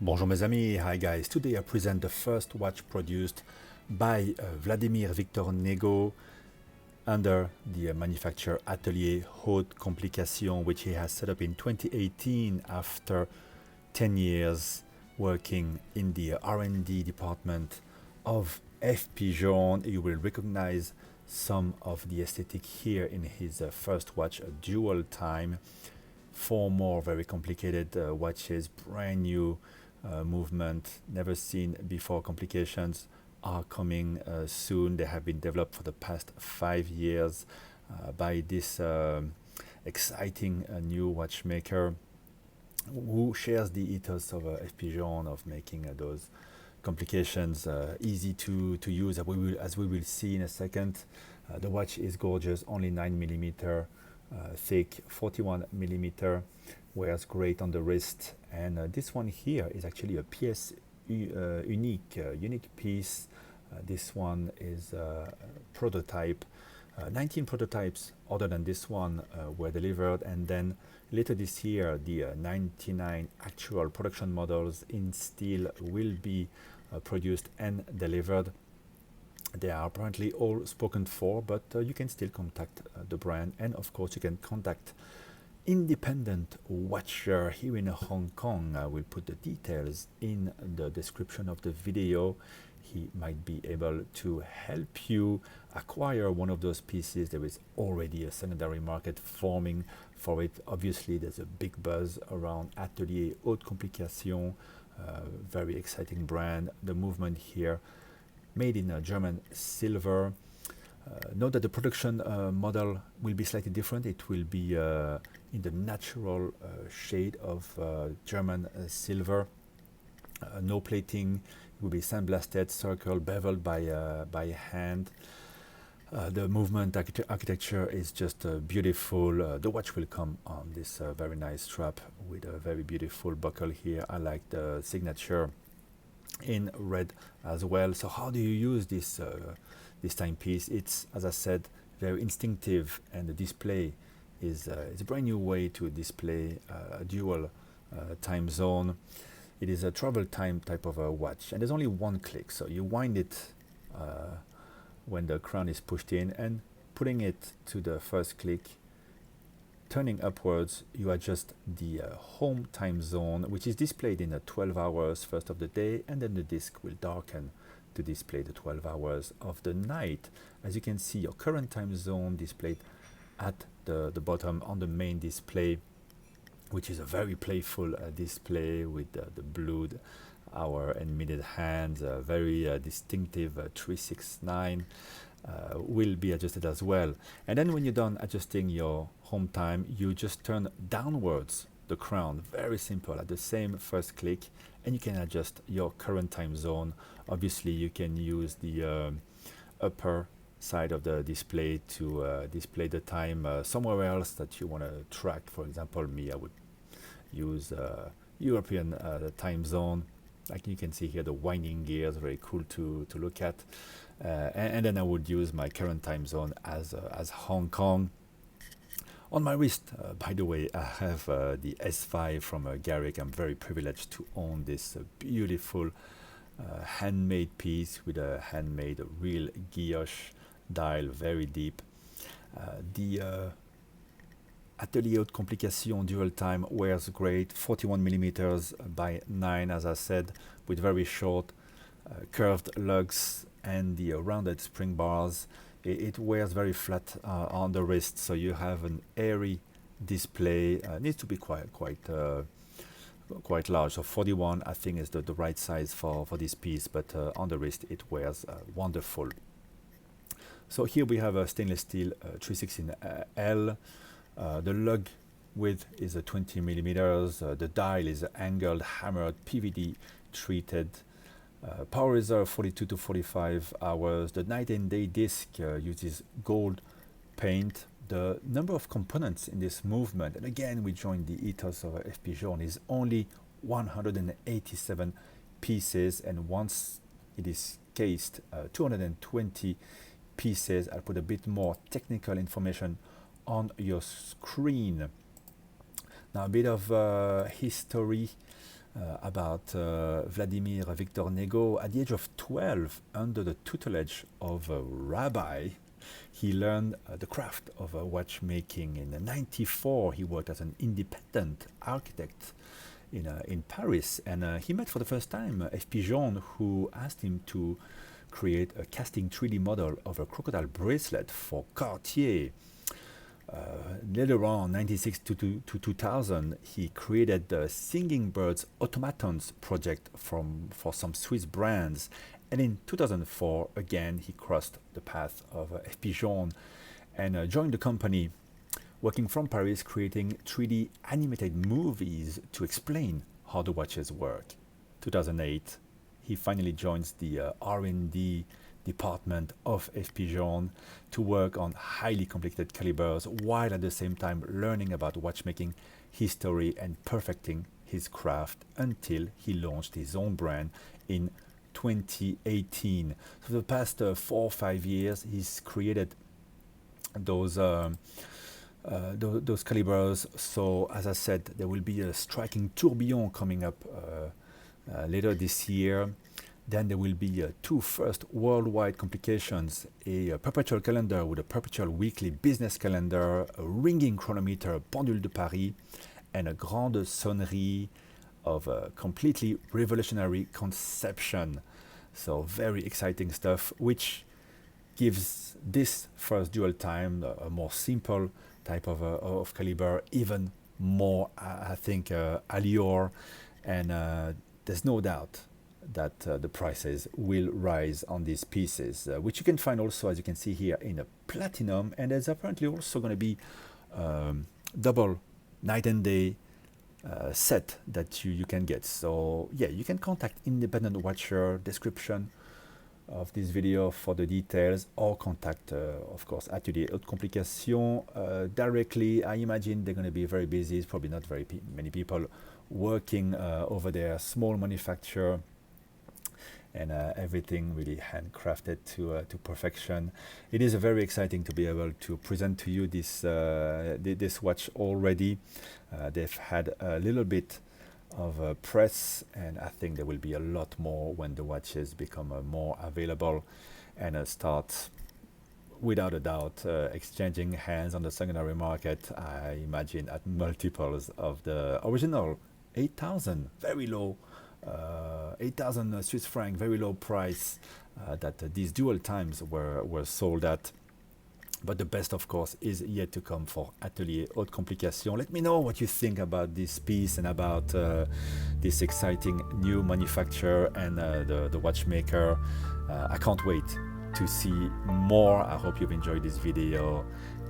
Bonjour mes amis, hi guys. Today I present the first watch produced by Vladimir Victor Negault under the manufacturer Atælier Haute Complication, which he has set up in 2018 after 10 years working in the R&D department of FP Journe. You will recognize some of the aesthetic here in his first watch, a dual time. 4 more very complicated watches, brand new movement, never seen before. Complications are coming soon. They have been developed for the past 5 years by this exciting new watchmaker who shares the ethos of FP Journe of making those complications easy to use, as we will see in a second. The watch is gorgeous, only 9mm thick, 41mm, wears great on the wrist, and this one here is actually a pièce unique piece. This one is a prototype. 19 prototypes other than this one were delivered, and then later this year the 99 actual production models in steel will be produced and delivered. They are apparently all spoken for, but you can still contact the brand, and of course you can contact independent watcher here in Hong Kong. I will put the details in the description of the video. He might be able to help you acquire one of those pieces. There is already a secondary market forming for it. Obviously there's a big buzz around Atælier Haute Complication, very exciting brand. The movement here made in German silver. Note that the production model will be slightly different. It will be in the natural shade of German silver. No plating. It will be sandblasted, circled, beveled by hand. The movement architecture is just beautiful. The watch will come on this very nice strap with a very beautiful buckle here. I like the signature in red as well. So how do you use this timepiece? It's, as I said, very instinctive, and the display is it's a brand new way to display a dual time zone. It is a travel time type of a watch, and there's only one click. So you wind it when the crown is pushed in, and putting it to the first click, turning upwards, you adjust the home time zone, which is displayed in 12 hours first of the day, and then the disc will darken to display the 12 hours of the night. As you can see, your current time zone displayed at the bottom on the main display, which is a very playful display with the blued hour and minute hands, very distinctive 369. Will be adjusted as well. And then when you're done adjusting your home time, you just turn downwards the crown, very simple, at the same first click, and you can adjust your current time zone. Obviously you can use the upper side of the display to display the time somewhere else that you want to track. For example, me, I would use European time zone. Like you can see here, the winding gears, very cool to look at. And then I would use my current time zone as Hong Kong. On my wrist, by the way, I have the S5 from Garrick. I'm very privileged to own this beautiful handmade piece with a handmade real guilloche dial, very deep. The Atælier Haute Complication dual time wears great, 41mm by 9, as I said, with very short curved lugs and the rounded spring bars. It wears very flat on the wrist, so you have an airy display. Needs to be quite large. So 41, I think, is the right size for this piece, but on the wrist it wears wonderful. So here we have a stainless steel 316L. The lug width is 20mm. The dial is angled, hammered, PVD treated. Power reserve 42 to 45 hours. The night and day disc uses gold paint. The number of components in this movement, and again we join the ethos of FP Journe, is only 187 pieces, and once it is cased, 220 pieces. I'll put a bit more technical information on your screen. Now a bit of history about Vladimir Victor Negault. At the age of 12, under the tutelage of a rabbi, he learned the craft of watchmaking. In '94, he worked as an independent architect in Paris, and he met for the first time F.P. Journe, who asked him to create a casting 3D model of a crocodile bracelet for Cartier. Later on, 96 to 2000, he created the Singing Birds automatons project for some Swiss brands. And in 2004, again, he crossed the path of F.P. Journe and joined the company, working from Paris, creating 3D animated movies to explain how the watches work. 2008, he finally joins the R&D department of F.P. Journe to work on highly complicated calibers, while at the same time learning about watchmaking history and perfecting his craft until he launched his own brand in 2018. So for the past 4 or 5 years, he's created those calibers. So as I said, there will be a striking tourbillon coming up later this year. Then there will be 2 first worldwide complications, a perpetual calendar with a perpetual weekly business calendar, a ringing chronometer, pendule de Paris, and a grande sonnerie of a completely revolutionary conception. So very exciting stuff, which gives this first dual time a more simple type of caliber, even more, I think, allure, and there's no doubt that the prices will rise on these pieces, which you can find also, as you can see here, in a platinum, and there's apparently also going to be double night and day set that you can get. So yeah, you can contact Independent Watcher, description of this video for the details, or contact of course Atelier Haute Complication directly. I imagine they're going to be very busy. It's probably not very many people working over there. Small manufacturer, and everything really handcrafted to perfection. It is very exciting to be able to present to you this watch already. They've had a little bit of press, and I think there will be a lot more when the watches become more available and start, without a doubt, exchanging hands on the secondary market. I imagine at multiples of the original 8,000, very low, 8,000 Swiss franc, very low price that these dual times were sold at. But the best, of course, is yet to come for Atelier Haute Complication. Let me know what you think about this piece and about this exciting new manufacturer and the watchmaker. I can't wait to see more. I hope you've enjoyed this video.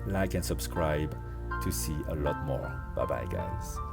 Like and subscribe to see a lot more. Bye bye, guys.